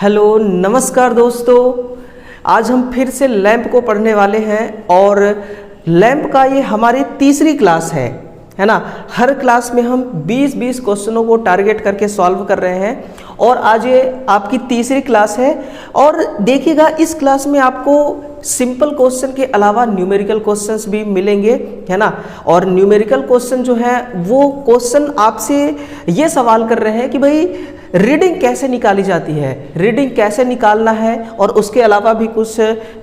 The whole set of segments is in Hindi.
हेलो नमस्कार दोस्तों, आज हम फिर से लैंप को पढ़ने वाले हैं और लैंप का ये हमारी तीसरी क्लास है ना। हर क्लास में हम 20-20 क्वेश्चनों को टारगेट करके सॉल्व कर रहे हैं और आज ये आपकी तीसरी क्लास है। और देखिएगा इस क्लास में आपको सिंपल क्वेश्चन के अलावा न्यूमेरिकल क्वेश्चंस भी मिलेंगे, है ना। और न्यूमेरिकल क्वेश्चन जो है वो क्वेश्चन आपसे ये सवाल कर रहे हैं कि भाई रीडिंग कैसे निकाली जाती है, रीडिंग कैसे निकालना है, और उसके अलावा भी कुछ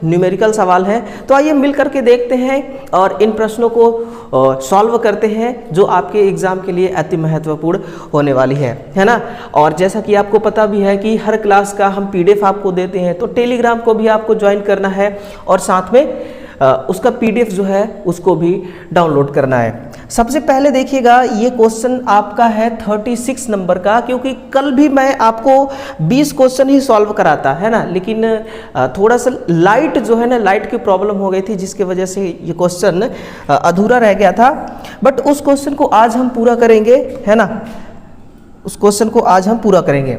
न्यूमेरिकल सवाल हैं। तो आइए मिल करके देखते हैं और इन प्रश्नों को सॉल्व करते हैं जो आपके एग्जाम के लिए अति महत्वपूर्ण होने वाली है ना। और जैसा कि आपको पता भी है कि हर क्लास का हम पीडीएफ आपको देते हैं, तो टेलीग्राम को भी आपको ज्वाइन करना है और साथ में उसका पीडीएफ जो है उसको भी डाउनलोड करना है। सबसे पहले देखिएगा ये क्वेश्चन आपका है 36 नंबर का, क्योंकि कल भी मैं आपको 20 क्वेश्चन ही सॉल्व कराता है ना, लेकिन थोड़ा सा लाइट जो है ना, लाइट की प्रॉब्लम हो गई थी जिसकी वजह से ये क्वेश्चन अधूरा रह गया था। बट उस क्वेश्चन को आज हम पूरा करेंगे, है ना। उस क्वेश्चन को आज हम पूरा करेंगे।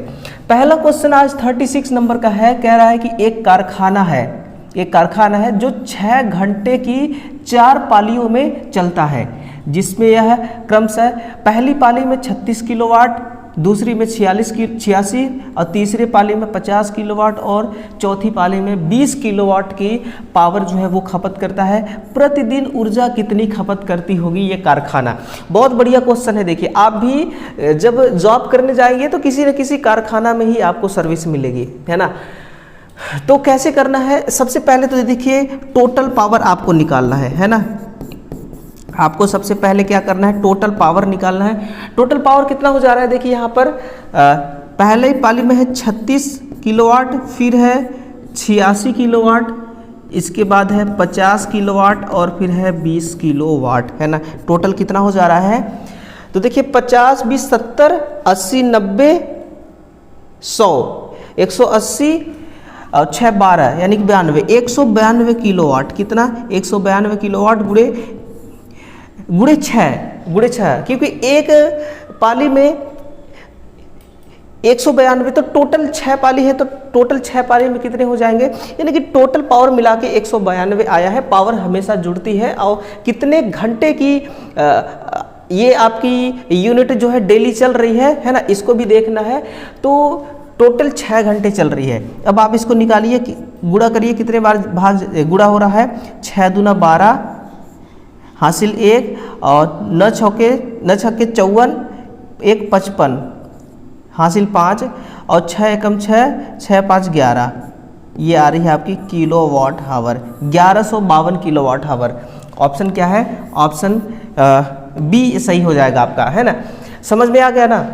पहला क्वेश्चन आज 36 नंबर का है, कह रहा है कि एक कारखाना है जो 6 घंटे की 4 पालियों में चलता है, जिसमें यह क्रमशः पहली पाली में 36 किलोवाट, दूसरी में 86 और तीसरे पाली में 50 किलोवाट और चौथी पाली में 20 किलोवाट की पावर जो है वो खपत करता है। प्रतिदिन ऊर्जा कितनी खपत करती होगी ये कारखाना। बहुत बढ़िया क्वेश्चन है। देखिए आप भी जब जॉब करने जाएंगे तो किसी न किसी कारखाना में ही आपको सर्विस मिलेगी, है ना। तो कैसे करना है, सबसे पहले तो देखिए टोटल पावर आपको निकालना है ना। आपको सबसे पहले क्या करना है, टोटल पावर निकालना है। टोटल पावर कितना हो जा रहा है, देखिए यहाँ पर पहले ही पाली में है 36 किलोवाट, फिर है 86 किलोवाट, इसके बाद है 50 किलोवाट और फिर है 20 किलोवाट, है ना। टोटल कितना हो जा रहा है, तो देखिए 50, 20, 70, 80, 90, 100, 180 और 6, 12 यानी कि 92, 192 किलोवाट। कितना, 192 किलोवाट गुणे 6, क्योंकि एक पाली में 192, तो टोटल 6 पाली है, तो टोटल 6 पाली में कितने हो जाएंगे, यानी कि टोटल पावर मिला के 192 आया है। पावर हमेशा जुड़ती है और कितने घंटे की ये आपकी यूनिट जो है डेली चल रही है ना, इसको भी देखना है। तो टोटल 6 घंटे चल रही है। अब आप इसको निकालिए, गुणा करिए, कितने बार भाग गुणा हो रहा है, 6 दूना 12, हासिल 1 और न छक्के 54, 1 55, हासिल 5 और 6 एकम 6, 6 5 11, ये आ रही है आपकी kilowatt hour, 1152 kilowatt hour. Option क्या है, ऑप्शन बी सही हो जाएगा आपका, है ना। समझ में आ गया ना,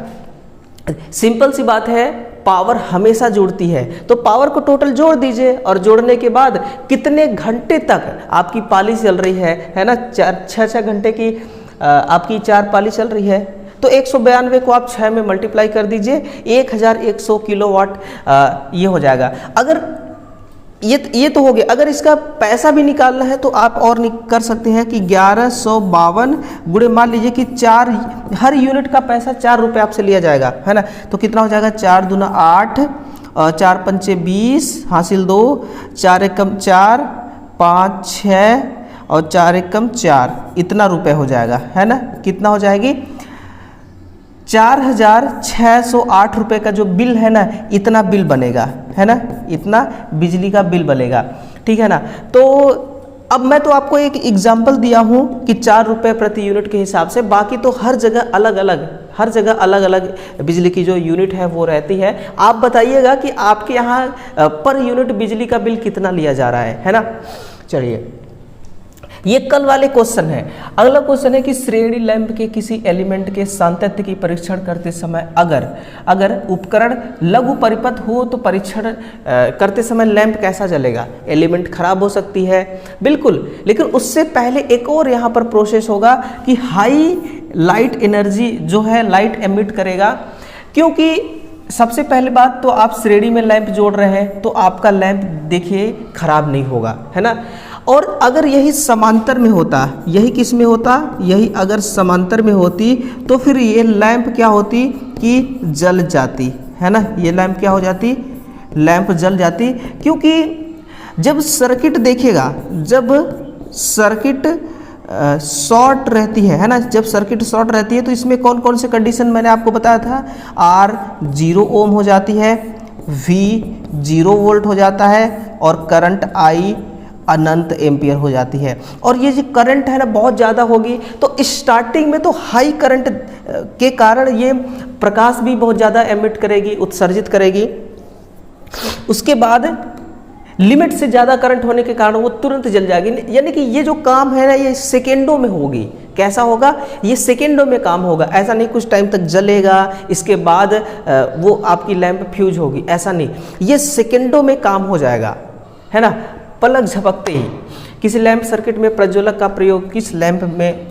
सिंपल सी बात है। पावर हमेशा जुड़ती है, तो पावर को टोटल जोड़ दीजिए और जोड़ने के बाद कितने घंटे तक आपकी पाली चल रही है ना। 6 घंटे की आपकी 4 पाली चल रही है, तो 192 को आप 6 में मल्टीप्लाई कर दीजिए, 1100 किलोवाट ये हो जाएगा। अगर ये तो हो गया। अगर इसका पैसा भी निकालना है तो आप और कर सकते हैं कि 1152 गुणे, मान लीजिए कि 4, हर यूनिट का पैसा 4 रुपये आपसे लिया जाएगा, है ना। तो कितना हो जाएगा, 4 दूना 8 और 4 पंचे 20, हासिल 2, 4 एकम 4, 5 6 और 4 एकम 4, इतना रुपए हो जाएगा, है ना। कितना हो जाएगी, 4608 रुपये का जो बिल है ना, इतना बिल बनेगा, है ना, इतना बिजली का बिल बनेगा, ठीक है ना। तो अब मैं तो आपको एक एग्जांपल दिया हूँ कि 4 रुपये प्रति यूनिट के हिसाब से, बाकी तो हर जगह अलग अलग बिजली की जो यूनिट है वो रहती है। आप बताइएगा कि आपके यहाँ पर यूनिट बिजली का बिल कितना लिया जा रहा है ना। चलिए, ये कल वाले क्वेश्चन है। अगला क्वेश्चन है कि श्रेणी लैंप के किसी एलिमेंट के सातत्य की परीक्षण करते समय अगर उपकरण लघु परिपथ हो तो परीक्षण करते समय लैंप कैसा जलेगा। एलिमेंट खराब हो सकती है, बिल्कुल, लेकिन उससे पहले एक और यहाँ पर प्रोसेस होगा कि हाई लाइट एनर्जी जो है लाइट एमिट करेगा। क्योंकि सबसे पहली बात तो आप श्रेणी में लैंप जोड़ रहे हैं तो आपका लैंप देखिए खराब नहीं होगा, है ना। और अगर यही समांतर में होता, यही किस में होता, यही अगर समांतर में होती तो फिर ये लैंप क्या होती कि जल जाती, है ना। ये लैंप क्या हो जाती, लैंप जल जाती, क्योंकि जब सर्किट देखिएगा, जब सर्किट शॉर्ट रहती है ना, जब सर्किट शॉर्ट रहती है तो इसमें कौन कौन से कंडीशन मैंने आपको बताया था, R 0 ओम हो जाती है, V 0 वोल्ट हो जाता है और करंट I अनंत एम्पियर हो जाती है। और ये जो करंट है ना बहुत ज़्यादा होगी, तो स्टार्टिंग में तो हाई करंट के कारण ये प्रकाश भी बहुत ज़्यादा एमिट करेगी, उत्सर्जित करेगी। उसके बाद लिमिट से ज़्यादा करंट होने के कारण वो तुरंत जल जाएगी, यानी कि ये जो काम है ना ये सेकेंडों में होगी। कैसा होगा, ये सेकेंडों में काम होगा, ऐसा नहीं कुछ टाइम तक जलेगा इसके बाद वो आपकी लैंप फ्यूज होगी, ऐसा नहीं, ये सेकेंडों में काम हो जाएगा, है ना। पलक झपकते ही किसी लैंप सर्किट में प्रज्वलक का प्रयोग किस लैंप में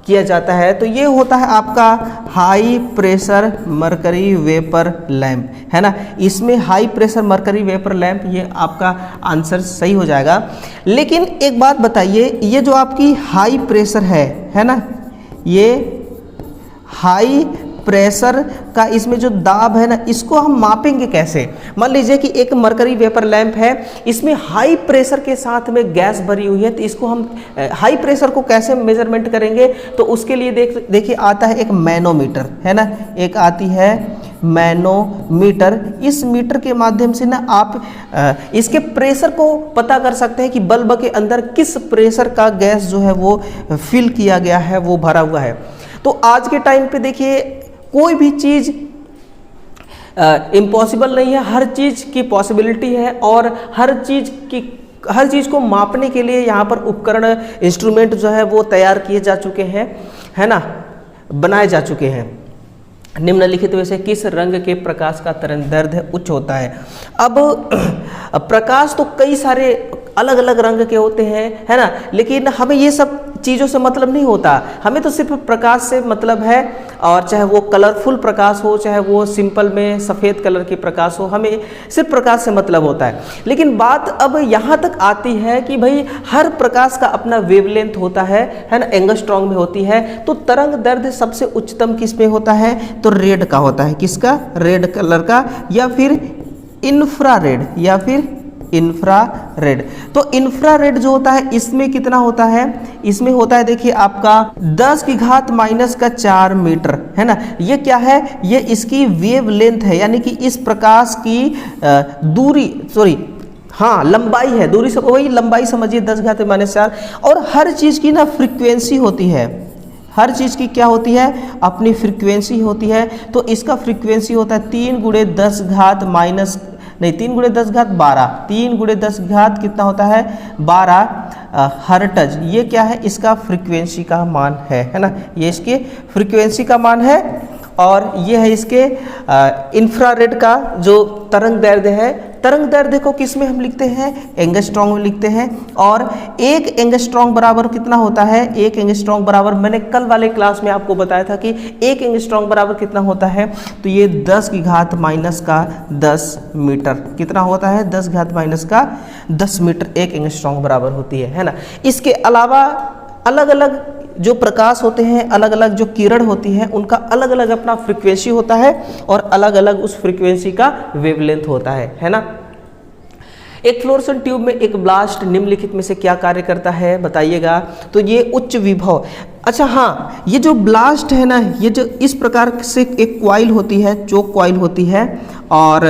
किया जाता है, तो ये होता है आपका high pressure mercury vapour lamp, है ना। इसमें high pressure mercury vapour lamp, ये आपका आंसर सही हो जाएगा। लेकिन एक बात बताइए, ये जो आपकी हाई प्रेशर है ना, ये हाई प्रेशर का इसमें जो दाब है ना, इसको हम मापेंगे कैसे। मान लीजिए कि एक मरकरी वेपर लैंप है, इसमें हाई प्रेशर के साथ में गैस भरी हुई है, तो इसको हम हाई प्रेशर को कैसे मेजरमेंट करेंगे, तो उसके लिए देखिए आता है एक मैनोमीटर, है ना, एक आती है मैनोमीटर। इस मीटर के माध्यम से ना आप इसके प्रेशर को पता कर सकते हैं कि बल्ब के अंदर किस प्रेशर का गैस जो है वो फिल किया गया है, वो भरा हुआ है। तो आज के टाइम पे देखिए कोई भी चीज़ इम्पॉसिबल नहीं है, हर चीज़ की पॉसिबिलिटी है, और हर चीज़ को मापने के लिए यहाँ पर उपकरण, इंस्ट्रूमेंट जो है वो तैयार किए जा चुके हैं, है ना, बनाए जा चुके हैं। निम्नलिखित में से किस रंग के प्रकाश का तरंगदैर्ध्य उच्च होता है। अब प्रकाश तो कई सारे अलग अलग रंग के होते हैं, है ना, लेकिन हमें ये सब चीज़ों से मतलब नहीं होता, हमें तो सिर्फ प्रकाश से मतलब है। और चाहे वो कलरफुल प्रकाश हो, चाहे वो सिंपल में सफ़ेद कलर की प्रकाश हो, हमें सिर्फ प्रकाश से मतलब होता है। लेकिन बात अब यहाँ तक आती है कि भाई हर प्रकाश का अपना वेवलेंथ होता है ना, एंगस्ट्रॉन्ग में होती है। तो तरंग दैर्ध्य सबसे उच्चतम किस में होता है, तो रेड का होता है। किसका, रेड कलर का, या फिर इंफ्रारेड, या फिर इंफ्रारेड। तो इंफ्रारेड जो होता है इसमें कितना होता है, इसमें होता है देखिए आपका 10 की घात माइनस का 4 मीटर, है ना। ये क्या है, ये इसकी वेवलेंथ है, यानी कि इस प्रकाश की लंबाई है, दूरी से वही लंबाई समझिए 10 घात माइनस 4। और हर चीज़ की ना फ्रीक्वेंसी होती है, हर चीज़ की क्या होती है, अपनी फ्रीक्वेंसी होती है। तो इसका फ्रीक्वेंसी होता है 3 × 10 घात माइनस 3 × 10 घात 12, 3 × 10 घात कितना होता है, 12 हर्ट्ज। ये क्या है, इसका फ्रीक्वेंसी का मान है ना, ये इसके फ्रीक्वेंसी का मान है। और ये है इसके इंफ्रारेड का जो तरंग दैर्ध्य है। तरंग दैर्ध्य को किस में हम लिखते हैं, एंगस्ट्रॉन्ग में लिखते हैं। और एक एंगस्ट्रॉन्ग बराबर कितना होता है, एक एंगस्ट्रॉन्ग बराबर, मैंने कल वाले क्लास में आपको बताया था कि एक एंगस्ट्रॉन्ग बराबर कितना होता है, तो ये 10 की घात माइनस का 10 मीटर कितना होता है, 10 घात माइनस का 10 मीटर एक एंगस्ट्रॉन्ग बराबर होती है ना। इसके अलावा अलग अलग जो प्रकाश होते हैं, अलग अलग जो किरण होती है, उनका अलग अलग अपना फ्रीक्वेंसी होता है और अलग अलग उस फ्रीक्वेंसी का वेवलेंथ होता है ना। एक फ्लोरोसेंट ट्यूब में एक ब्लास्ट निम्नलिखित में से क्या कार्य करता है, बताइएगा। तो ये उच्च विभव, अच्छा हाँ, ये जो ब्लास्ट है ना, ये जो इस प्रकार से एक कॉइल होती है, चोक कॉइल होती है, और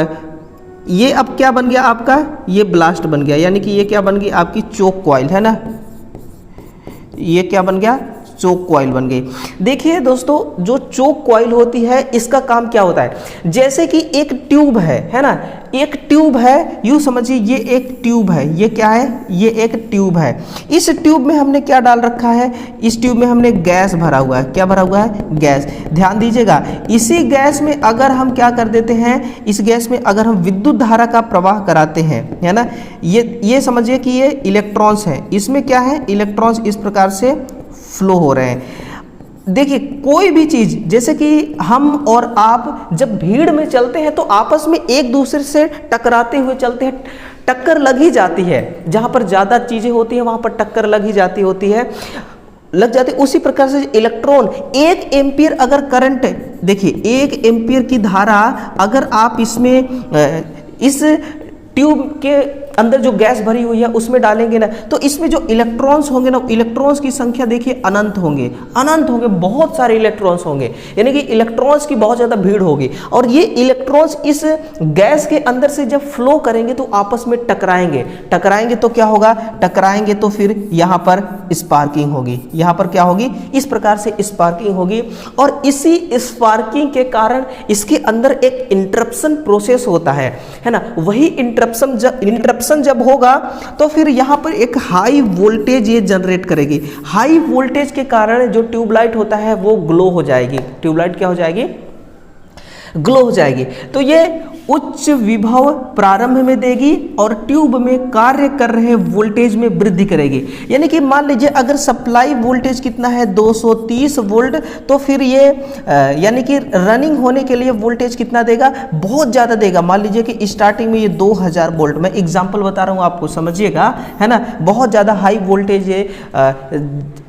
ये अब क्या बन गया आपका, ये ब्लास्ट बन गया, यानी कि ये क्या बन गई आपकी चोक कॉइल, है ना। ये क्या बन गया, चोक कॉइल बन गई। देखिए दोस्तों, जो चोक कॉइल होती है इसका काम क्या होता है, जैसे कि एक ट्यूब है ना, एक ट्यूब है, यूँ समझिए ये एक ट्यूब है, ये क्या है, ये एक ट्यूब है। इस ट्यूब में हमने क्या डाल रखा है, इस ट्यूब में हमने गैस भरा हुआ है। क्या भरा हुआ है, गैस। ध्यान दीजिएगा, इसी गैस में अगर हम क्या कर देते हैं, इस गैस में अगर हम विद्युत धारा का प्रवाह कराते हैं, है ना, ये समझिए कि ये इलेक्ट्रॉन्स हैं, इसमें क्या है, इलेक्ट्रॉन्स इस प्रकार से फ्लो हो रहे हैं। देखिए कोई भी चीज़, जैसे कि हम और आप जब भीड़ में चलते हैं तो आपस में एक दूसरे से टकराते हुए चलते हैं, टक्कर लग ही जाती है। जहाँ पर ज़्यादा चीज़ें होती हैं वहाँ पर टक्कर लग ही जाती होती है, लग जाती। उसी प्रकार से इलेक्ट्रॉन, 1 एम्पीयर अगर करंट, देखिए 1 एम्पीयर की धारा अगर आप इसमें इस ट्यूब के अंदर जो गैस भरी हुई है उसमें डालेंगे ना, तो इसमें जो इलेक्ट्रॉन्स होंगे ना, इलेक्ट्रॉन्स की संख्या देखिए अनंत होंगे, अनंत होंगे, बहुत सारे इलेक्ट्रॉन्स होंगे, यानी कि इलेक्ट्रॉन्स की बहुत ज़्यादा भीड़ होगी। और ये इलेक्ट्रॉन्स इस गैस के अंदर से जब फ्लो करेंगे तो आपस में टकराएंगे, टकराएंगे तो क्या होगा, टकराएंगे तो फिर यहाँ पर स्पार्किंग होगी, यहाँ पर क्या होगी, इस प्रकार से स्पार्किंग होगी। और इसी स्पार्किंग के कारण इसके अंदर एक इंटरप्शन प्रोसेस होता है ना, वही इंटरप्शन जब होगा तो फिर यहां पर एक हाई वोल्टेज ये जनरेट करेगी। हाई वोल्टेज के कारण जो ट्यूबलाइट होता है वो ग्लो हो जाएगी, ट्यूबलाइट क्या हो जाएगी, ग्लो हो जाएगी। तो ये उच्च विभव प्रारंभ में देगी और ट्यूब में कार्य कर रहे वोल्टेज में वृद्धि करेगी। यानी कि मान लीजिए अगर सप्लाई वोल्टेज कितना है 230 वोल्ट, तो फिर ये यानी कि रनिंग होने के लिए वोल्टेज कितना देगा, बहुत ज़्यादा देगा। मान लीजिए कि स्टार्टिंग में ये 2000 वोल्ट, मैं एग्जांपल बता रहा हूँ आपको, समझिएगा, है ना, बहुत ज़्यादा हाई वोल्टेज ये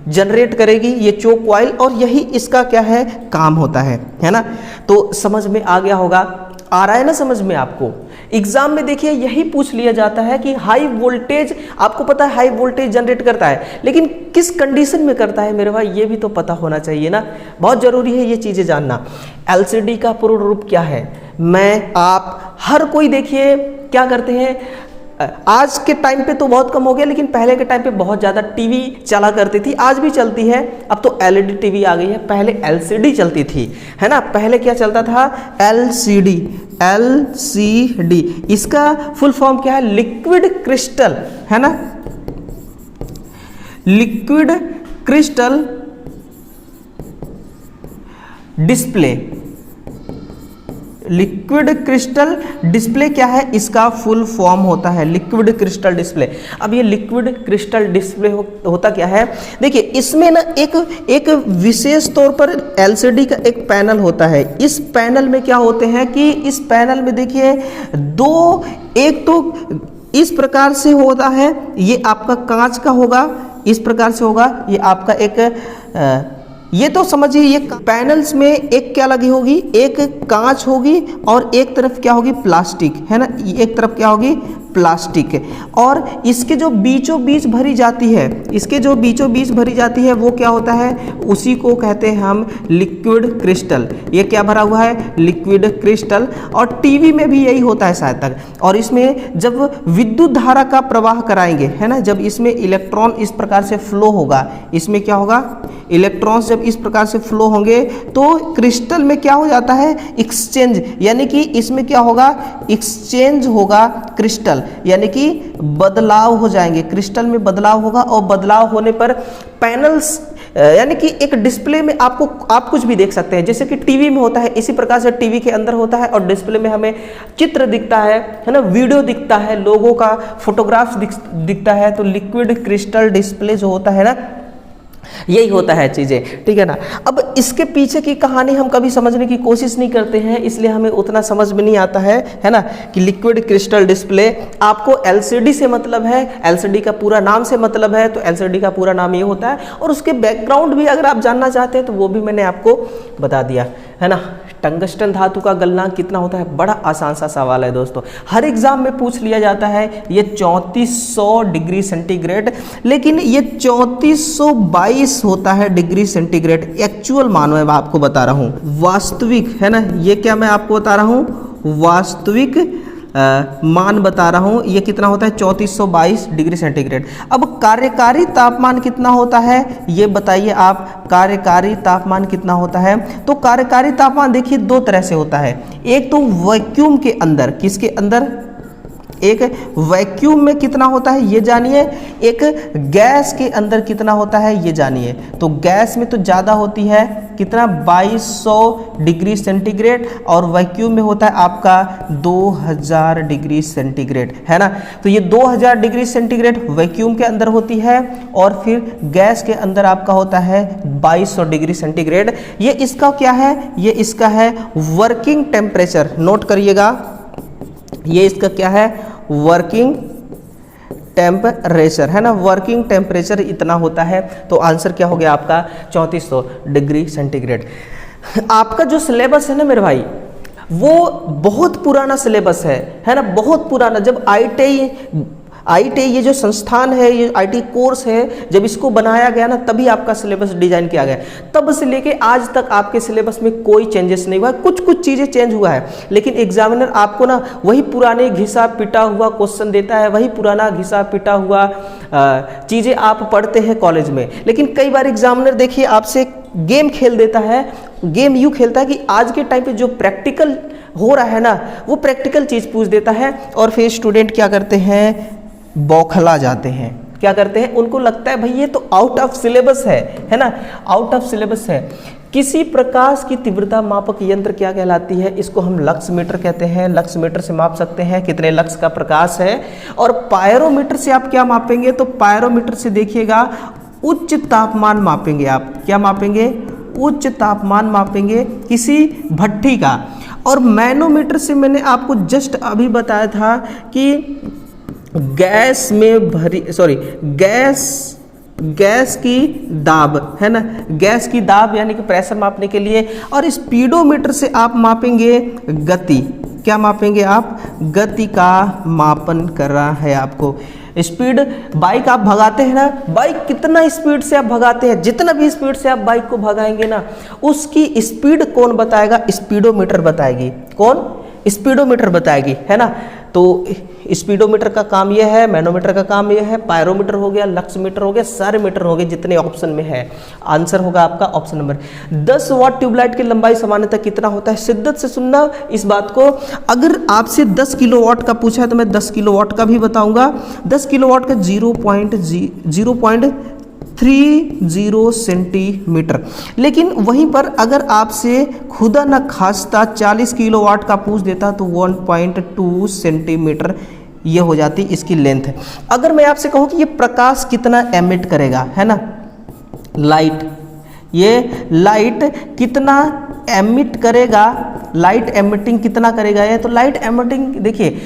जनरेट करेगी ये चोक कॉइल, और यही इसका क्या है, काम होता है ना। तो समझ में आ गया होगा, आ रहा है ना समझ में आपको। एग्जाम में देखिए यही पूछ लिया जाता है कि हाई वोल्टेज, आपको पता है हाई वोल्टेज जनरेट करता है, लेकिन किस कंडीशन में करता है मेरे भाई, ये भी तो पता होना चाहिए ना, बहुत जरूरी है ये चीजें जानना। एलसीडी का पूर्ण रूप क्या है, मैं आप हर कोई देखिए क्या करते हैं, आज के टाइम पे तो बहुत कम हो गया, लेकिन पहले के टाइम पे बहुत ज़्यादा टीवी चला करती थी, आज भी चलती है, अब तो एलईडी टीवी आ गई है, पहले एलसीडी चलती थी, है ना। पहले क्या चलता था, एलसीडी, एलसीडी, इसका फुल फॉर्म क्या है, लिक्विड क्रिस्टल, है ना, liquid crystal display. Liquid crystal display क्या है, इसका फुल फॉर्म होता है लिक्विड क्रिस्टल डिस्प्ले। अब ये लिक्विड क्रिस्टल डिस्प्ले होता क्या है, देखिए इसमें ना एक विशेष तौर पर एलसीडी का एक पैनल होता है। इस पैनल में क्या होते हैं कि इस पैनल में देखिए दो, एक तो इस प्रकार से होता है, ये आपका कांच का होगा, इस प्रकार से होगा, ये आपका एक ये तो समझिए ये पैनल्स में एक क्या लगी होगी, एक कांच होगी और एक तरफ क्या होगी, प्लास्टिक, है ना, एक तरफ क्या होगी, प्लास्टिक। और इसके जो बीचों बीच भरी जाती है, इसके जो बीचों बीच भरी जाती है वो क्या होता है, उसी को कहते हैं हम लिक्विड क्रिस्टल। ये क्या भरा हुआ है, लिक्विड क्रिस्टल। और टीवी में भी यही होता है शायद तक। और इसमें जब विद्युत धारा का प्रवाह कराएंगे, है ना, जब इसमें इलेक्ट्रॉन इस प्रकार से फ्लो होगा, इसमें क्या होगा, इलेक्ट्रॉन्स जब इस प्रकार से फ्लो होंगे तो क्रिस्टल में क्या हो जाता है, एक्सचेंज, यानी कि इसमें क्या होगा, एक्सचेंज होगा क्रिस्टल, यानी कि बदलाव हो जाएंगे, क्रिस्टल में बदलाव होगा। और बदलाव होने पर पैनल्स, यानी कि एक डिस्प्ले में आप कुछ भी देख सकते हैं, जैसे कि टीवी में होता है, इसी प्रकार से टीवी के अंदर होता है और डिस्प्ले में हमें चित्र दिखता है ना, वीडियो दिखता है, लोगों का फोटोग्राफ्स दिखता है। तो लिक्विड क्रिस्टल डिस्प्ले जो होता है ना, यही होता है चीज़ें, ठीक है ना। अब इसके पीछे की कहानी हम कभी समझने की कोशिश नहीं करते हैं, इसलिए हमें उतना समझ में नहीं आता है ना, कि लिक्विड क्रिस्टल डिस्प्ले, आपको एलसीडी से मतलब है, एलसीडी का पूरा नाम से मतलब है, तो एलसीडी का पूरा नाम ये होता है। और उसके बैकग्राउंड भी अगर आप जानना चाहते हैं तो वो भी मैंने आपको बता दिया, है ना। टंगस्टन धातु का गलनांक कितना होता है, बड़ा आसान सा सवाल है दोस्तों, हर एग्जाम में पूछ लिया जाता है। ये 3400 डिग्री सेंटीग्रेड, लेकिन ये 3422 होता है डिग्री सेंटीग्रेड, एक्चुअल मान मैं आपको बता रहा हूँ, वास्तविक, है ना, ये क्या मैं आपको बता रहा हूँ, वास्तविक मान बता रहा हूँ। ये कितना होता है, 3422 डिग्री सेंटीग्रेड। अब कार्यकारी तापमान कितना होता है, ये बताइए आप, कार्यकारी तापमान कितना होता है। तो कार्यकारी तापमान देखिए दो तरह से होता है, एक तो वैक्यूम के अंदर, किसके अंदर, एक वैक्यूम में कितना होता है ये जानिए, एक गैस के अंदर कितना होता है ये जानिए। तो गैस में तो ज़्यादा होती है, कितना, 2200 डिग्री सेंटीग्रेड, और वैक्यूम में होता है आपका 2000 डिग्री सेंटीग्रेड, है ना। तो ये 2000 डिग्री सेंटीग्रेड वैक्यूम के अंदर होती है, और फिर गैस के अंदर आपका होता है 2200 डिग्री सेंटीग्रेड। ये इसका क्या है, ये इसका है वर्किंग टेम्परेचर, नोट करिएगा, ये इसका क्या है, वर्किंग टेम्परेचर, है ना, वर्किंग टेम्परेचर इतना होता है। तो आंसर क्या हो गया आपका, 3400 डिग्री सेंटीग्रेड। आपका जो सिलेबस है ना मेरे भाई, वो बहुत पुराना सिलेबस है ना, बहुत पुराना। जब आईटीआई ये जो संस्थान है, ये आईटी कोर्स है, जब इसको बनाया गया ना, तभी आपका सिलेबस डिजाइन किया गया। तब से लेके आज तक आपके सिलेबस में कोई चेंजेस नहीं हुआ, कुछ कुछ चीज़ें चेंज हुआ है, लेकिन एग्जामिनर आपको ना वही पुराने घिसा पिटा हुआ क्वेश्चन देता है, वही पुराना घिसा पिटा हुआ चीज़ें आप पढ़ते हैं कॉलेज में। लेकिन कई बार एग्जामिनर देखिए आपसे गेम खेल देता है। गेम यूँ खेलता है कि आज के टाइम पे जो प्रैक्टिकल हो रहा है ना, वो प्रैक्टिकल चीज़ पूछ देता है, और फिर स्टूडेंट क्या करते हैं, बौखला जाते हैं। क्या करते हैं, उनको लगता है भाई ये तो आउट ऑफ सिलेबस है ना, आउट ऑफ सिलेबस है। किसी प्रकाश की तीव्रता मापक यंत्र क्या कहलाती है, इसको हम लक्स मीटर कहते हैं। लक्स मीटर से माप सकते हैं कितने लक्स का प्रकाश है। और पायरोमीटर से आप क्या मापेंगे, तो पायरोमीटर से देखिएगा उच्च तापमान मापेंगे आप। क्या मापेंगे, उच्च तापमान मापेंगे किसी भट्ठी का। और मैनोमीटर से मैंने आपको जस्ट अभी बताया था कि गैस में भरी गैस की दाब है ना, गैस की दाब यानी कि प्रेशर मापने के लिए। और स्पीडोमीटर से आप मापेंगे गति। क्या मापेंगे आप, गति का मापन कर रहा है आपको। स्पीड, बाइक आप भगाते हैं ना, बाइक कितना स्पीड से आप भगाते हैं, जितना भी स्पीड से आप बाइक को भगाएंगे ना, उसकी स्पीड कौन बताएगा, स्पीडोमीटर बताएगी। कौन, स्पीडोमीटर बताएगी, है ना। तो स्पीडोमीटर का काम यह है, मैनोमीटर का काम यह है, पायरोमीटर हो गया, लक्समीटर हो गया, सारे मीटर हो गए जितने ऑप्शन में है। आंसर होगा आपका ऑप्शन नंबर। 10 वाट ट्यूबलाइट की लंबाई सामान्यतः कितना होता है, शिद्दत से सुनना इस बात को। अगर आपसे 10 किलोवाट का पूछा है तो मैं 10 किलोवाट का भी बताऊंगा। 10 किलोवाट का 0.30 सेंटीमीटर। लेकिन वहीं पर अगर आपसे खुदा न खास्ता 40 किलोवाट का पूछ देता तो 1.2 सेंटीमीटर ये हो जाती इसकी लेंथ। अगर मैं आपसे कहूँ कि ये प्रकाश कितना एमिट करेगा, है ना, लाइट, ये लाइट कितना एमिट करेगा, लाइट एमिटिंग कितना करेगा ये, तो लाइट एमिटिंग देखिए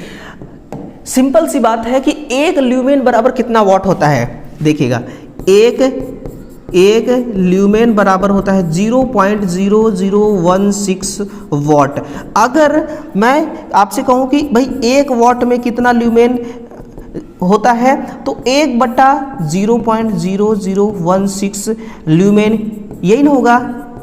सिंपल सी बात है कि 1 ल्यूमेन बराबर कितना वाट होता है। देखिएगा एक ल्यूमेन बराबर होता है 0.0016 वाट। अगर मैं आपसे कहूँ कि भाई 1 वाट में कितना ल्यूमेन होता है, तो 1/0.0016 ल्यूमेन यही ना होगा,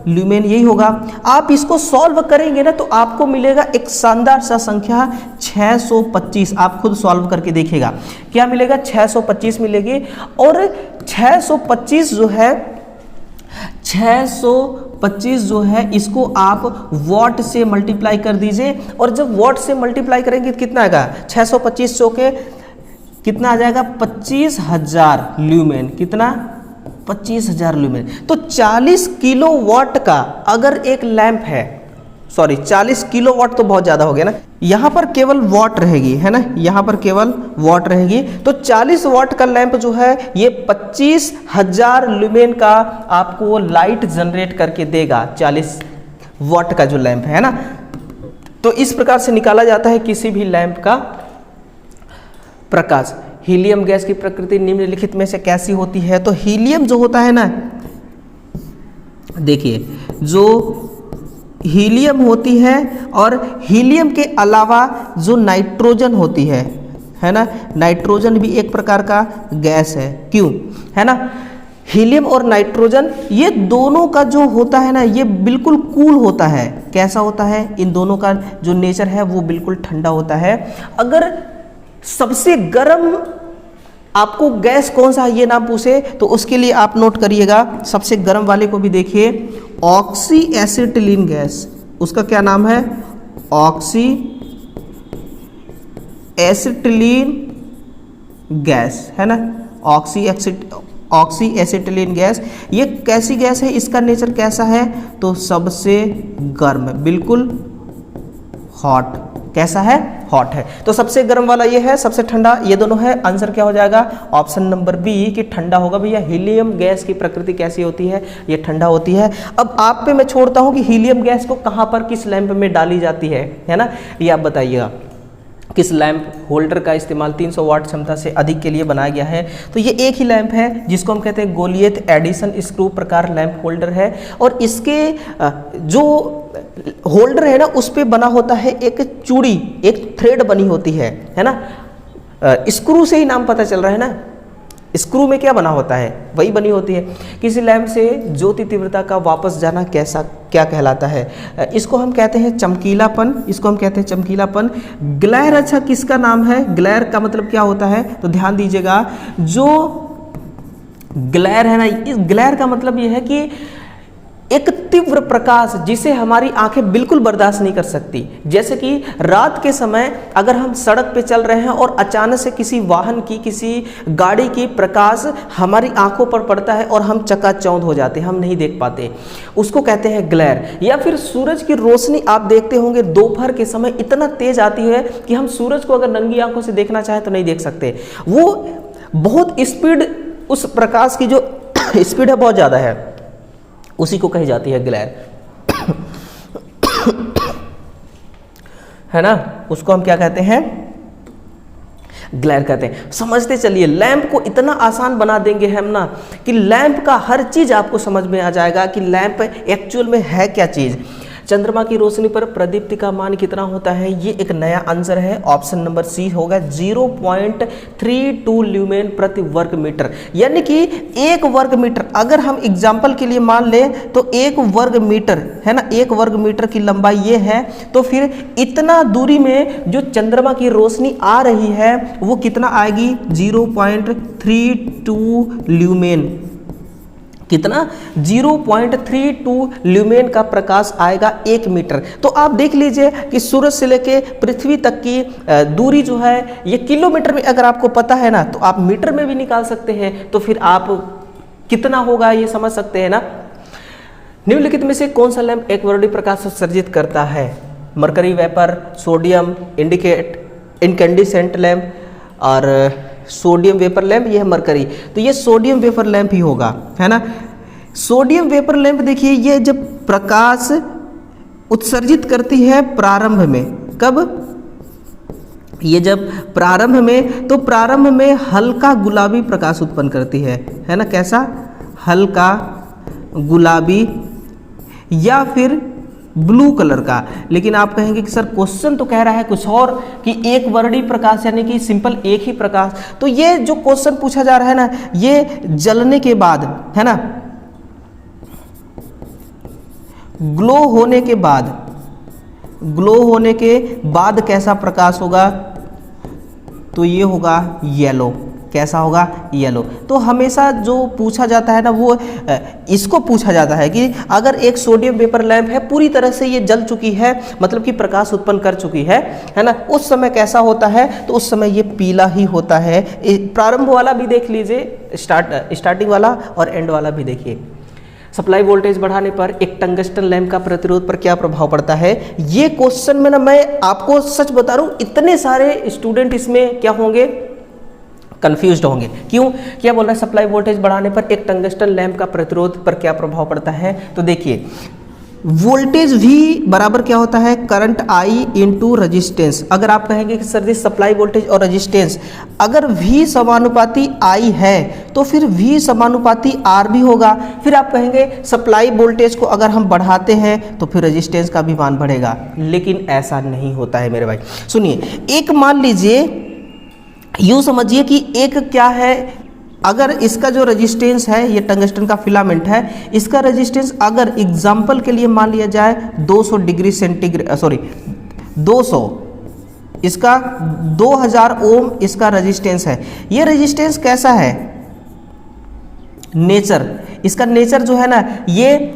ल्यूमेन यही होगा। आप इसको सॉल्व करेंगे ना तो आपको मिलेगा एक शानदार सा संख्या 625। आप खुद सॉल्व करके देखिएगा क्या मिलेगा, 625 मिलेगी। और 625 जो है इसको आप वॉट से मल्टीप्लाई कर दीजिए। और जब वॉट से मल्टीप्लाई करेंगे कितना आएगा, 625 के कितना आ जाएगा, 25,000 ल्यूमेन। कितना, 25,000 ल्यूमेन। तो 40 किलोवाट का अगर एक लैंप है, 40 किलोवाट तो बहुत ज़्यादा हो गया ना, यहाँ पर केवल वॉट रहेगी, है ना, यहाँ पर केवल वॉट रहेगी। तो 40 वाट का लैंप जो है ये 25,000 ल्यूमेन का आपको लाइट जनरेट करके देगा। 40 वाट का जो लैंप है ना, तो इस प्रकार से निकाला जाता है किसी भी लैंप का प्रकाश। हीलियम गैस की प्रकृति निम्नलिखित में से कैसी होती है, तो हीलियम जो होता है ना, देखिए जो हीलियम होती है और हीलियम के अलावा जो नाइट्रोजन होती है ना, नाइट्रोजन भी एक प्रकार का गैस है। क्यों, है ना, हीलियम और नाइट्रोजन ये दोनों का जो होता है ना, ये बिल्कुल कूल होता है। कैसा होता है, इन दोनों का जो नेचर है वो बिल्कुल ठंडा होता है। अगर सबसे गर्म आपको गैस कौन सा ये ना पूछे तो उसके लिए आप नोट करिएगा, सबसे गर्म वाले को भी देखिए, ऑक्सी एसिटिलीन गैस। उसका क्या नाम है, ऑक्सी एसिटिलीन गैस, है ना, ऑक्सी एसिटिलीन गैस। ये कैसी गैस है, इसका नेचर कैसा है, तो सबसे गर्म, बिल्कुल हॉट। कैसा है, हॉट है। तो सबसे गर्म वाला ये है, सबसे ठंडा ये दोनों है। आंसर क्या हो जाएगा, ऑप्शन नंबर बी कि ठंडा होगा। भैया हीलियम गैस की प्रकृति कैसी होती है, ये ठंडा होती है। अब आप पे मैं छोड़ता हूँ कि हीलियम गैस को कहाँ पर किस लैंप में डाली जाती है ना, ये आप बताइएगा। किस लैंप होल्डर का इस्तेमाल 300 वाट क्षमता से अधिक के लिए बनाया गया है? तो ये एक ही लैंप है जिसको हम कहते हैं गोलियत एडिसन स्क्रू प्रकार लैंप होल्डर है, और इसके जो होल्डर है ना उस पे बना होता है एक चूड़ी, एक थ्रेड बनी होती है ना। स्क्रू से ही नाम पता चल रहा है ना, स्क्रू में क्या बना होता है वही बनी होती है। किसी लैंप से ज्योति तीव्रता का वापस जाना कैसा क्या कहलाता है? इसको हम कहते हैं चमकीलापन, इसको हम कहते हैं चमकीलापन। ग्लेर अच्छा किसका नाम है? ग्लेर का मतलब क्या होता है? तो ध्यान दीजिएगा, जो ग्लेर है ना, इस ग्लेर का मतलब ये है कि एक तीव्र प्रकाश जिसे हमारी आंखें बिल्कुल बर्दाश्त नहीं कर सकती। जैसे कि रात के समय अगर हम सड़क पे चल रहे हैं और अचानक से किसी वाहन की, किसी गाड़ी की प्रकाश हमारी आंखों पर पड़ता है और हम चकाचौंध हो जाते हैं, हम नहीं देख पाते, उसको कहते हैं ग्लेर। या फिर सूरज की रोशनी आप देखते होंगे दोपहर के समय इतना तेज आती है कि हम सूरज को अगर नंगी आंखों से देखना चाहें तो नहीं देख सकते। वो बहुत स्पीड, उस प्रकाश की जो स्पीड है बहुत ज़्यादा है, उसी को कही जाती है ग्लेर है ना, उसको हम क्या कहते हैं? ग्लेर कहते हैं। समझते चलिए, लैंप को इतना आसान बना देंगे हम ना कि लैंप का हर चीज आपको समझ में आ जाएगा कि लैंप एक्चुअल में है क्या चीज। चंद्रमा की रोशनी पर प्रदीप्ति का मान कितना होता है? ये एक नया आंसर है, ऑप्शन नंबर सी होगा 0.32 ल्यूमेन प्रति वर्ग मीटर। यानी कि एक वर्ग मीटर, अगर हम एग्जाम्पल के लिए मान लें तो एक वर्ग मीटर है ना, एक वर्ग मीटर की लंबाई ये है, तो फिर इतना दूरी में जो चंद्रमा की रोशनी आ रही है वो कितना आएगी? 0.32 ल्यूमेन। कितना? 0.32 ल्यूमेन का प्रकाश आएगा 1 मीटर। तो आप देख लीजिए कि सूरज से लेके पृथ्वी तक की दूरी जो है ये किलोमीटर में अगर आपको पता है ना, तो आप मीटर में भी निकाल सकते हैं, तो फिर आप कितना होगा ये समझ सकते हैं ना। निम्नलिखित में से कौन सा लैंप एकवर्णी प्रकाश उत्सर्जित करता है? Mercury vapour, sodium incandescent lamp और सोडियम वेपर लैंप, ये है मरकरी। तो ये सोडियम वेपर लैंप ही होगा, है ना। सोडियम वेपर लैंप देखिए, ये जब प्रकाश उत्सर्जित करती है प्रारंभ में, कब? ये जब प्रारंभ में, तो प्रारंभ में हल्का गुलाबी प्रकाश उत्पन्न करती है ना। कैसा? हल्का गुलाबी या फिर ब्लू कलर का। लेकिन आप कहेंगे कि सर क्वेश्चन तो कह रहा है कुछ और, कि एक वर्णी प्रकाश यानी कि सिंपल एक ही प्रकाश। तो ये जो क्वेश्चन पूछा जा रहा है ना, ये जलने के बाद है ना, ग्लो होने के बाद, ग्लो होने के बाद कैसा प्रकाश होगा? तो ये होगा येलो। कैसा होगा? येलो। तो हमेशा जो पूछा जाता है ना, वो इसको पूछा जाता है कि अगर एक सोडियम वेपर लैंप है, पूरी तरह से ये जल चुकी है, मतलब कि प्रकाश उत्पन्न कर चुकी है ना, उस समय कैसा होता है? तो उस समय ये पीला ही होता है। प्रारंभ वाला भी देख लीजिए, स्टार्टिंग वाला और एंड वाला भी देखिए। सप्लाई वोल्टेज बढ़ाने पर एक टंगस्टन लैंप का प्रतिरोध पर क्या प्रभाव पड़ता है? ये क्वेश्चन में ना, मैं आपको सच बता रहा हूँ, इतने सारे स्टूडेंट इसमें क्या होंगे? कंफ्यूज्ड होंगे। क्यों? क्या बोल रहा है? सप्लाई वोल्टेज बढ़ाने पर एक टंगस्टन लैंप का प्रतिरोध पर क्या प्रभाव पड़ता है? तो देखिए, वोल्टेज V बराबर क्या होता है? Current I into resistance. अगर आप कहेंगे कि सर जी सप्लाई वोल्टेज और रजिस्टेंस, अगर V समानुपाती I है तो फिर V समानुपाती R भी होगा। फिर आप कहेंगे सप्लाई वोल्टेज को अगर हम बढ़ाते हैं तो फिर रजिस्टेंस का भी मान बढ़ेगा, लेकिन ऐसा नहीं होता है मेरे भाई। सुनिए, एक मान लीजिए, यूँ समझिए कि एक क्या है, अगर इसका जो रेजिस्टेंस है, ये टंगस्टन का फिलामेंट है, इसका रेजिस्टेंस अगर एग्जाम्पल के लिए मान लिया जाए 200 डिग्री सेंटीग्रेड, सॉरी 200, इसका 2000 ओम इसका रेजिस्टेंस है। ये रेजिस्टेंस कैसा है? नेचर, इसका नेचर जो है ना, ये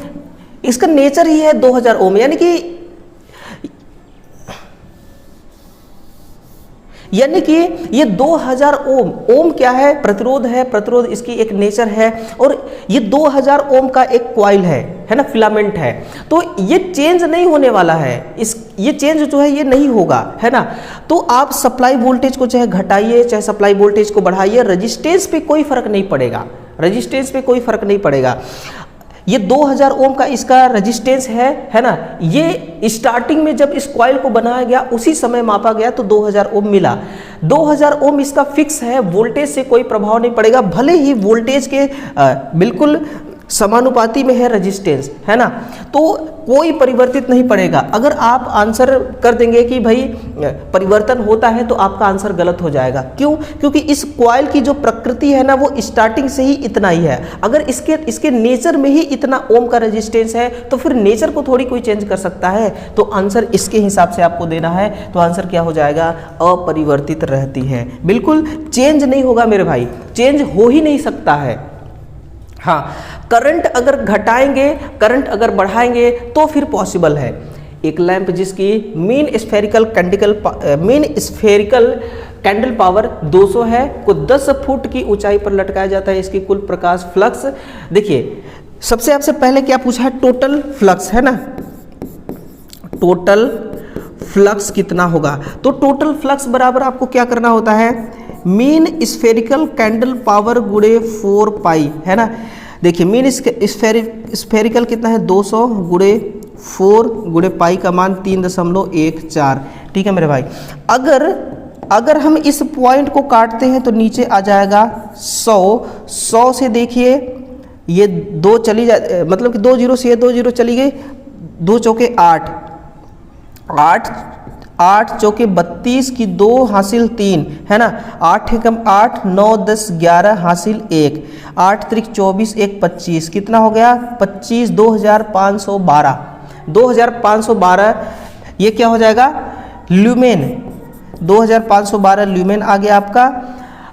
इसका नेचर ही है 2000 ओम, यानी कि ये 2000 ओम, ओम क्या है? प्रतिरोध है, प्रतिरोध इसकी एक नेचर है, और ये 2000 ओम का एक कॉइल है ना, फिलामेंट है। तो ये चेंज नहीं होने वाला है, ये चेंज जो है ये नहीं होगा, है ना। तो आप सप्लाई वोल्टेज को चाहे घटाइए चाहे सप्लाई वोल्टेज को बढ़ाइए, रेजिस्टेंस पे कोई फर्क नहीं पड़ेगा, रेजिस्टेंस पे कोई फर्क नहीं पड़ेगा। ये 2000 ओम का इसका रेजिस्टेंस है ना। ये स्टार्टिंग में जब इस कॉइल को बनाया गया उसी समय मापा गया तो 2000 ओम मिला। 2000 ओम इसका फिक्स है, वोल्टेज से कोई प्रभाव नहीं पड़ेगा, भले ही वोल्टेज के बिल्कुल समानुपाती में है रेजिस्टेंस, है ना, तो कोई परिवर्तित नहीं पड़ेगा। अगर आप आंसर कर देंगे कि भाई परिवर्तन होता है तो आपका आंसर गलत हो जाएगा। क्यों? क्योंकि इस कॉइल की जो प्रकृति है ना वो स्टार्टिंग से ही इतना ही है। अगर इसके नेचर में ही इतना ओम का रेजिस्टेंस है तो फिर नेचर को थोड़ी कोई चेंज कर सकता है। तो आंसर इसके हिसाब से आपको देना है। तो आंसर क्या हो जाएगा? अपरिवर्तित रहती है, बिल्कुल चेंज नहीं होगा मेरे भाई, चेंज हो ही नहीं सकता है। हाँ, करंट अगर घटाएंगे, करंट अगर बढ़ाएंगे तो फिर पॉसिबल है। एक लैंप जिसकी मीन स्फेरिकल कैंडल पावर 200 है, को 10 फुट की ऊंचाई पर लटकाया जाता है। इसकी कुल प्रकाश फ्लक्स, देखिए सबसे आपसे पहले क्या पूछा है? टोटल फ्लक्स, है ना, टोटल फ्लक्स कितना होगा? तो टोटल फ्लक्स बराबर आपको क्या करना होता है? मीन स्फेरिकल कैंडल पावर गुणे 4 पाई, है ना। देखिए मीन स्फेरिकल कितना है? 200 गुणे 4 गुणे पाई का मान 3.14। ठीक है मेरे भाई। अगर हम इस पॉइंट को काटते हैं तो नीचे आ जाएगा 100 से। देखिए ये 2 चली जा, मतलब कि 2 जीरो से ये 2 जीरो चली गई, 2 चौके 8, 8 चौके 32 की 2 हासिल 3, है ना। 8 एकम 8, 9 10 11 हासिल 1, 8 त्रिक 24, 1 25, कितना हो गया? 25, 2512, 2512। ये क्या हो जाएगा? ल्यूमेन, 2512 ल्यूमेन आ गया आपका।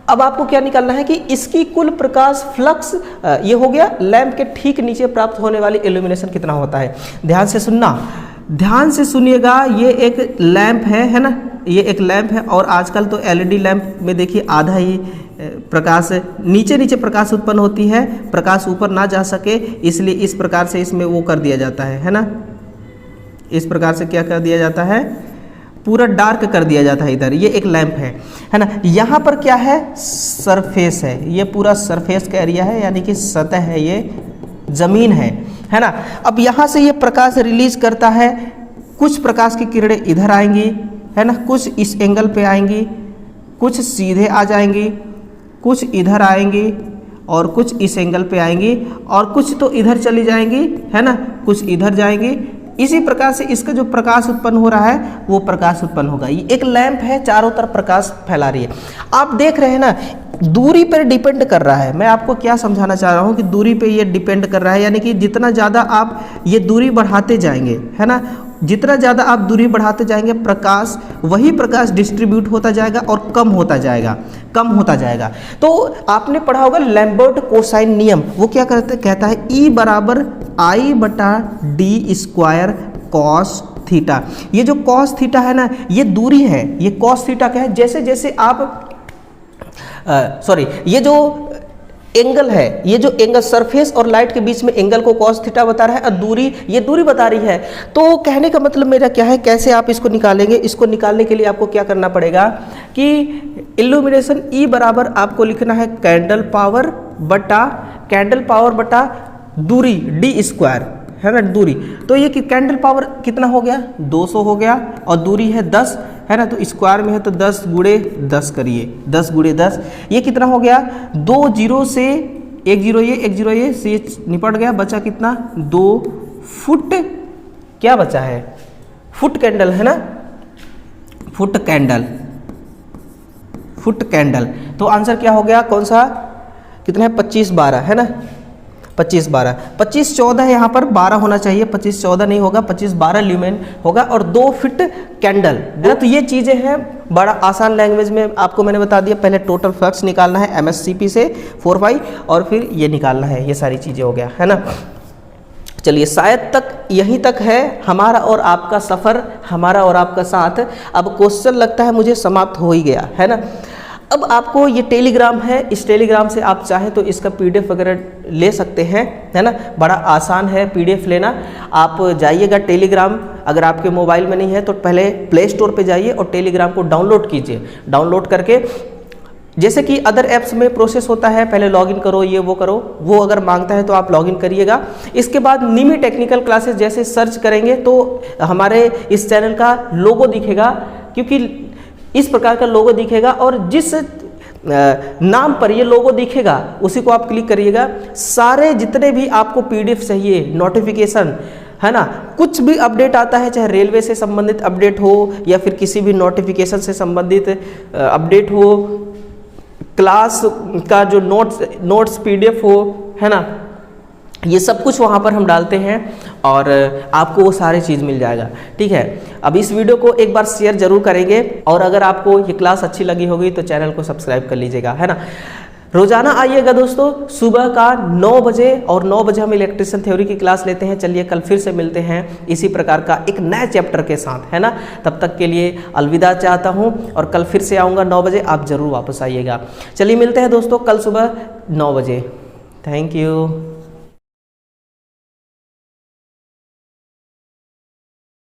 अब आपको क्या निकालना है कि इसकी कुल प्रकाश फ्लक्स, ये हो गया लैंप के ठीक नीचे प्राप्त होने वाली इल्यूमिनेशन कितना होता है। ध्यान से सुनना, ध्यान से सुनिएगा। ये एक लैंप है ना, ये एक लैंप है। और आजकल तो एलईडी लैंप में देखिए आधा ही प्रकाश नीचे प्रकाश उत्पन्न होती है, प्रकाश ऊपर ना जा सके, इसलिए इस प्रकार से इसमें वो कर दिया जाता है ना। इस प्रकार से क्या कर दिया जाता है? पूरा डार्क कर दिया जाता है इधर। ये एक लैंप है ना। यहाँ पर क्या है? सरफेस है, ये पूरा सरफेस का एरिया है, यानी कि सतह है, ये जमीन है ना। अब यहाँ से ये प्रकाश रिलीज करता है, कुछ प्रकाश की किरणें इधर आएंगी, है ना, कुछ इस एंगल पे आएंगी, कुछ सीधे आ जाएंगी, कुछ इधर आएंगी और कुछ इस एंगल पे आएंगी, और कुछ तो इधर चली जाएंगी, है ना, कुछ इधर जाएंगी। इसी प्रकार से इसका जो प्रकाश उत्पन्न हो रहा है वो प्रकाश उत्पन्न होगा। ये एक लैंप है, चारों तरफ प्रकाश फैला रही है। आप देख रहे हैं ना, दूरी पर डिपेंड कर रहा है। मैं आपको क्या समझाना चाह रहा हूँ कि दूरी पे ये डिपेंड कर रहा है, यानी कि जितना ज़्यादा आप ये दूरी बढ़ाते जाएंगे, है ना, जितना ज़्यादा आप दूरी बढ़ाते जाएंगे प्रकाश, वही प्रकाश डिस्ट्रीब्यूट होता जाएगा और कम होता जाएगा। तो आपने पढ़ा होगा लैम्बर्ट कोसाइन नियम, वो क्या कहता है? E बराबर I/d² कॉस थीटा। ये जो कॉस थीटा है ना, ये दूरी है, ये कॉस थीटा क्या है? जैसे जैसे आप ये जो एंगल है, ये जो एंगल सरफेस और लाइट के बीच में एंगल को कॉस थीटा बता रहा है, और दूरी, ये दूरी बता रही है। तो कहने का मतलब मेरा क्या है, कैसे आप इसको निकालेंगे? इसको निकालने के लिए आपको क्या करना पड़ेगा कि इल्यूमिनेशन E बराबर आपको लिखना है कैंडल पावर बटा दूरी d², है ना, दूरी। तो ये कैंडल पावर कितना हो गया? 200 हो गया, और दूरी है 10, है ना, तो स्क्वायर में है तो 10 गुणे 10 करिए, 10 गुणे 10, ये कितना हो गया? 2 जीरो से 1 जीरो ये से निपट गया, बचा कितना? 2 फुट। क्या बचा है? फुट कैंडल, है ना, फुट कैंडल। तो आंसर क्या हो गया? कौन सा? कितना है? 25/12, है ना, 25/12, 25/14 यहाँ पर 12 होना चाहिए, 25/14 नहीं होगा, 25/12 ल्यूमेन होगा, और 2 फीट कैंडल, है ना। तो ये चीज़ें हैं, बड़ा आसान लैंग्वेज में आपको मैंने बता दिया। पहले टोटल फ्लक्स निकालना है MSCP से 4 और फिर ये निकालना है, ये सारी चीज़ें हो गया, है ना। चलिए, शायद यहीं तक है हमारा और आपका सफ़र, हमारा और आपका साथ। अब क्वेश्चन लगता है मुझे समाप्त हो ही गया, है ना। अब आपको ये टेलीग्राम है, इस टेलीग्राम से आप चाहें तो इसका PDF वगैरह ले सकते हैं, है ना। बड़ा आसान है PDF लेना। आप जाइएगा टेलीग्राम, अगर आपके मोबाइल में नहीं है तो पहले प्ले स्टोर पे जाइए और टेलीग्राम को डाउनलोड कीजिए। डाउनलोड करके जैसे कि अदर ऐप्स में प्रोसेस होता है, पहले लॉगिन करो, ये वो करो, वो अगर मांगता है तो आप लॉगिन करिएगा। इसके बाद निमी टेक्निकल क्लासेस जैसे सर्च करेंगे तो हमारे इस चैनल का लोगो दिखेगा, क्योंकि इस प्रकार का लोगो दिखेगा और जिस नाम पर ये लोगो दिखेगा उसी को आप क्लिक करिएगा। सारे जितने भी आपको पीडीएफ चाहिए, नोटिफिकेशन है ना, कुछ भी अपडेट आता है, चाहे रेलवे से संबंधित अपडेट हो या फिर किसी भी नोटिफिकेशन से संबंधित अपडेट हो, क्लास का जो नोट्स पीडीएफ हो, है ना, ये सब कुछ वहाँ पर हम डालते हैं और आपको वो सारी चीज़ मिल जाएगा। ठीक है, अब इस वीडियो को एक बार शेयर जरूर करेंगे और अगर आपको ये क्लास अच्छी लगी होगी तो चैनल को सब्सक्राइब कर लीजिएगा, है ना। रोजाना आइएगा दोस्तों सुबह का 9 बजे, और 9 बजे हम इलेक्ट्रिशियन थ्योरी की क्लास लेते हैं। चलिए कल फिर से मिलते हैं इसी प्रकार का एक नए चैप्टर के साथ, है ना। तब तक के लिए अलविदा चाहता हूँ और कल फिर से आऊँगा 9 बजे, आप ज़रूर वापस आइएगा। चलिए मिलते हैं दोस्तों कल सुबह 9 बजे। Thank you.